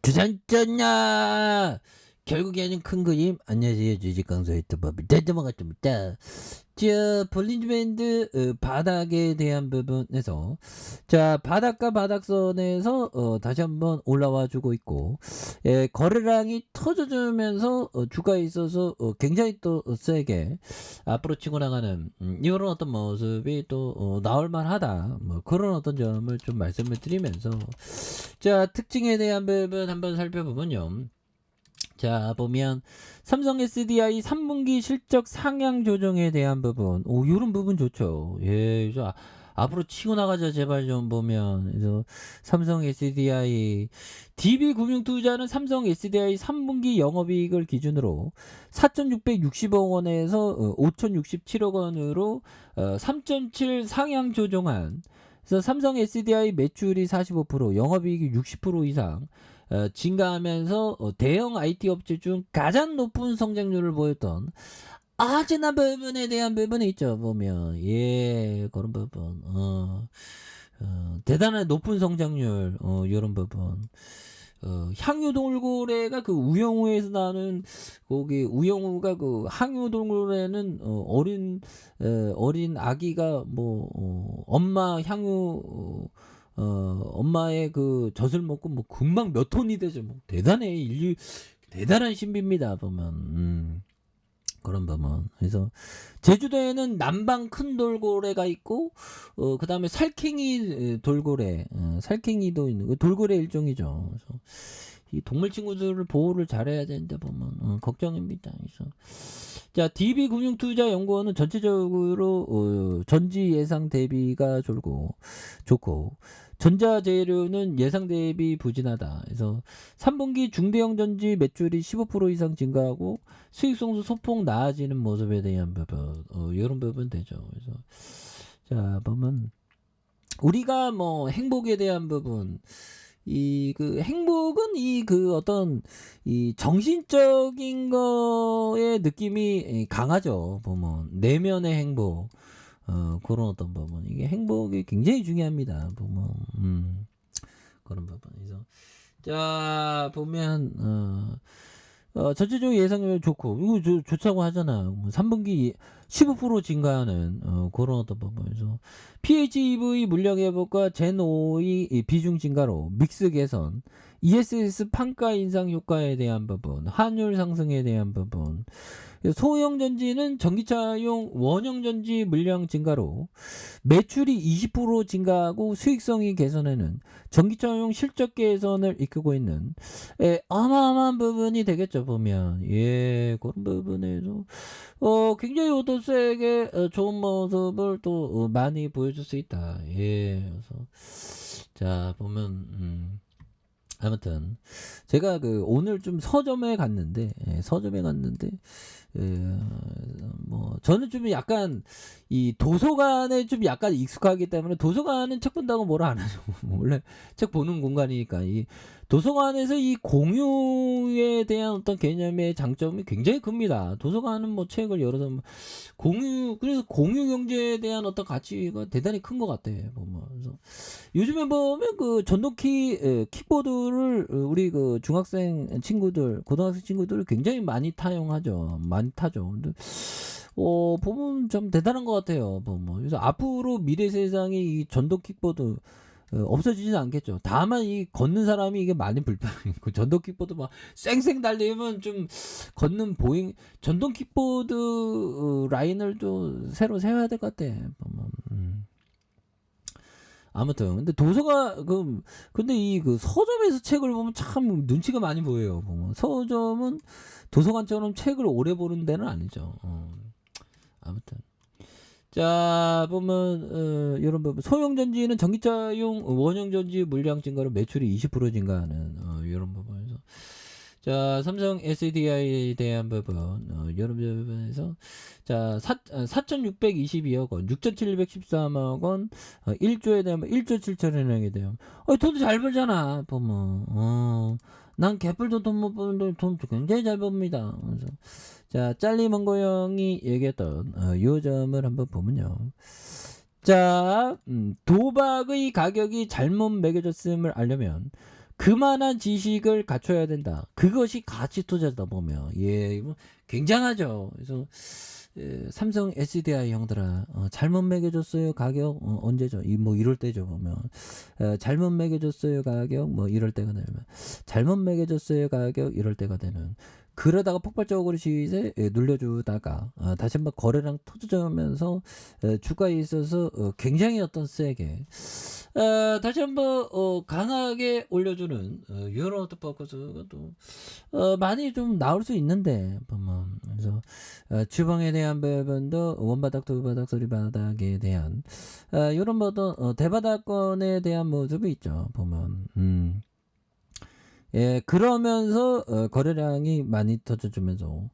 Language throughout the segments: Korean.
주산전야 결국에는 큰 그림. 안녕하세요, 주식강사 유튜버입니다. 넘어갔습니다. 자, 볼린즈밴드 바닥에 대한 부분에서, 자, 바닥과 바닥선에서 다시 한번 올라와 주고 있고, 거래량이 터져주면서 주가에 있어서 굉장히 또 세게 앞으로 치고 나가는 이런 어떤 모습이 또 나올 만하다, 뭐 그런 어떤 점을 좀 말씀을 드리면서, 자, 특징에 대한 부분 한번 살펴보면요. 자, 보면 삼성 SDI 3분기 실적 상향 조정에 대한 부분, 요런 부분 좋죠. 예, 앞으로 치고 나가자 제발 좀. 보면 그래서 삼성 SDI DB금융투자는 삼성 SDI 3분기 영업이익을 기준으로 4,660억 원에서 5,067억 원으로 3.7 상향 조정한. 그래서 삼성 SDI 매출이 45%, 영업이익이 60% 이상 증가하면서 대형 IT 업체 중 가장 높은 성장률을 보였던 아재나 부분에 대한 부분이 있죠. 보면 그런 부분 대단한 높은 성장률 이런 부분. 향유 돌고래가 그 우영우에서 나는, 거기 우영우가 그 향유 돌고래는 어린 아기가 뭐 엄마 향유 엄마의 그 젖을 먹고 뭐 금방 몇 톤이 되죠. 뭐 대단해. 인류 대단한 신비입니다. 보면 그런 부분. 그래서 제주도에는 남방 큰 돌고래가 있고, 그 다음에 살쾡이 돌고래, 살쾡이도 있는 돌고래 일종이죠. 그래서 이 동물 친구들을 보호를 잘해야 되는데 보면 걱정입니다. 그래서 자, DB금융투자연구원은 전체적으로 전지 예상 대비가 좋고 전자재료는 예상 대비 부진하다. 그래서 3분기 중대형 전지 매출이 15% 이상 증가하고 수익성도 소폭 나아지는 모습에 대한 부분, 이런 부분 되죠. 그래서 자, 보면 우리가 뭐 행복에 대한 부분, 이 그 행복은 이 그 어떤 이 정신적인 거의 느낌이 강하죠. 보면 내면의 행복, 그런 어떤 부분, 이게 행복이 굉장히 중요합니다. 보면 그런 부분. 그래서 자, 보면 전체적으로 예상률 좋고, 이거 좋다고 하잖아. 3분기 15% 증가하는 그런 어떤 부분에서 PHEV 물량 회복과 젠5의 비중 증가로 믹스 개선, ESS 판가 인상 효과에 대한 부분, 환율 상승에 대한 부분, 소형 전지는 전기차용 원형 전지 물량 증가로 매출이 20% 증가하고 수익성이 개선에는 전기차용 실적 개선을 이끌고 있는 어마어마한 부분이 되겠죠. 보면 그런 부분에서 굉장히 어떤 세게 좋은 모습을 또 많이 보여줄 수 있다. 그래서 자, 보면 아무튼 제가 그 오늘 좀 서점에 갔는데, 뭐 저는 좀 약간 이 도서관에 좀 약간 익숙하기 때문에, 도서관은 책 본다고 뭐라 안 하죠. 원래 책 보는 공간이니까. 이 도서관에서 이 공유에 대한 어떤 개념의 장점이 굉장히 큽니다. 도서관은 뭐 책을 열어서 그래서 공유 경제에 대한 어떤 가치가 대단히 큰 것 같아. 보면. 그래서 요즘에 보면 그 전동키 킥보드를 우리 그 중학생 친구들, 고등학생 친구들을 굉장히 많이 타용하죠. 많이 타죠. 근데 보면 좀 대단한 것 같아요. 보면. 그래서 앞으로 미래 세상이 이 전동 킥보드 없어지진 않겠죠. 다만 이 걷는 사람이 이게 많이 불편해. 그 전동 킥보드 막 쌩쌩 달리면 좀 걷는 보행, 전동 킥보드 라인을 좀 새로 세워야 될 것 같아. 보면. 아무튼 근데 근데 이 그 서점에서 책을 보면 참 눈치가 많이 보여요. 보면 서점은 도서관처럼 책을 오래 보는 데는 아니죠. 아무튼 자, 보면 이런 부분, 소형 전지는 전기차용 원형 전지 물량 증가로 매출이 20% 증가하는 이런 부분에서, 자, 삼성 SDI에 대한 부분, 이런 부분에서 자, 4,622억 원, 6,713억 원, 1조에 대한 1조 7천억에 대한, 돈도 잘 벌잖아. 보면 난 개뿔도 돈 못 버는데 돈 굉장히 잘 법니다. 그래서 자, 짤리먼고 형이 얘기했던 요 점을 한번 보면요. 자, 도박의 가격이 잘못 매겨졌음을 알려면 그만한 지식을 갖춰야 된다. 그것이 가치 투자다 보면. 예, 이거 굉장하죠. 그래서 삼성 SDI 형들아, 잘못 매겨줬어요 가격. 언제죠? 뭐 이럴 때죠 보면. 잘못 매겨줬어요 가격. 뭐 이럴 때가 되면 잘못 매겨줬어요 가격 이럴 때가 되는. 그러다가 폭발적으로 시세 눌려주다가 다시 한번 거래량 터져면서 주가에 있어서 굉장히 어떤 세게 다시 한번 강하게 올려주는 이런 어떤 포커스가 또 많이 좀 나올 수 있는데 보면. 그래서 주봉에 대한 부분도 원바닥 두바닥 소리바닥에 대한 이런 어떤 대바닥권에 대한 모습이 있죠 보면. 예, 그러면서 거래량이 많이 터져주면서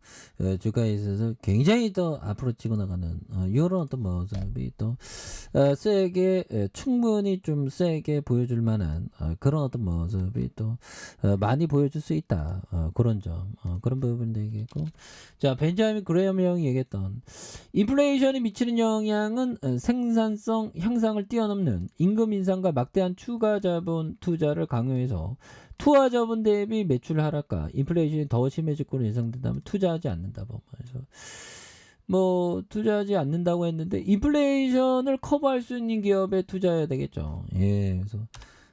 주가에 있어서 굉장히 더 앞으로 치고 나가는 이런 어떤 모습이 또 세게 충분히 좀 세게 보여줄 만한 그런 어떤 모습이 또 많이 보여줄 수 있다. 그런 점, 그런 부분이 되겠고. 자, 벤자민 그레엄 형이 얘기했던 인플레이션이 미치는 영향은 생산성 향상을 뛰어넘는 임금 인상과 막대한 추가 자본 투자를 강요해서 투하 자본 대비 매출 하락과 인플레이션이 더 심해질 거로 예상된다면 투자하지 않는다. 그래서 뭐 투자하지 않는다고 했는데 인플레이션을 커버할 수 있는 기업에 투자해야 되겠죠. 예, 그래서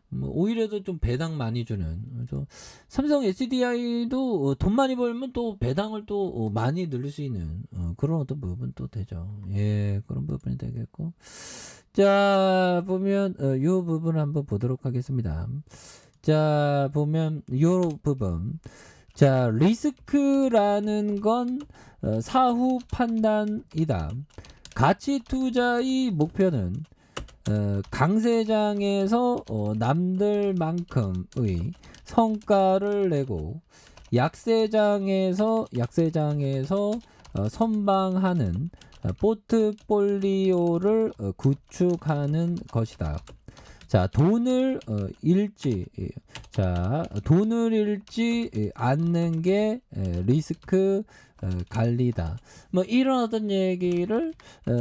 뭐 오히려도 좀 배당 많이 주는. 그래서 삼성 SDI도 돈 많이 벌면 또 배당을 또 많이 늘릴 수 있는 그런 어떤 부분 또 되죠. 예, 그런 부분이 되겠고. 자, 보면 요 부분을 한번 보도록 하겠습니다. 자, 보면 요 부분. 자, 리스크라는 건 사후 판단이다. 가치 투자의 목표는 강세장에서 남들만큼의 성과를 내고 약세장에서 선방하는 포트폴리오를 구축하는 것이다. 자, 돈을 잃지 않는 게 리스크 관리다. 뭐 이런 어떤 얘기를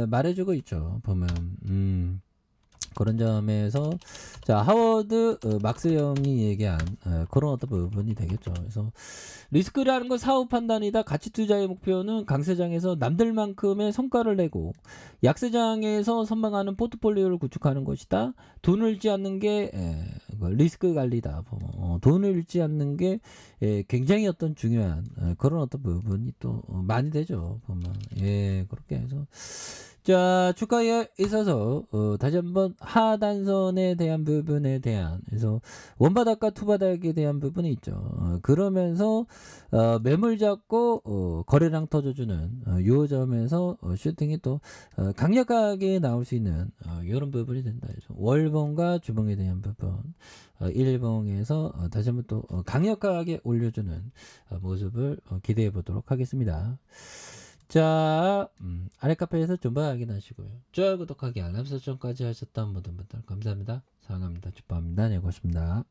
말해주고 있죠. 보면 그런 점에서 자, 하워드 막스 형이 얘기한 그런 어떤 부분이 되겠죠. 그래서 리스크라는 건 사후 판단이다. 가치 투자의 목표는 강세장에서 남들만큼의 성과를 내고 약세장에서 선방하는 포트폴리오를 구축하는 것이다. 돈을 잃지 않는 게 리스크 관리다. 돈을 잃지 않는 게 굉장히 어떤 중요한 그런 어떤 부분이 또 많이 되죠. 보면. 예, 그렇게 해서 자, 주가에 있어서 다시 한번 하단선에 대한 부분에 대한 그래서 원바닥과 투바닥에 대한 부분이 있죠. 그러면서 매물 잡고 거래량 터져주는 요 점에서 슈팅이 또 강력하게 나올 수 있는 이런 부분이 된다. 월봉과 주봉에 대한 부분 일봉에서 다시 한번 또 강력하게 올려주는 모습을 기대해 보도록 하겠습니다. 자, 아래 카페에서 좀 더 확인하시고요. 좋아요, 구독하기, 알람 설정까지 하셨던 모든 분들 감사합니다. 사랑합니다. 축복합니다. 네, 고맙습니다.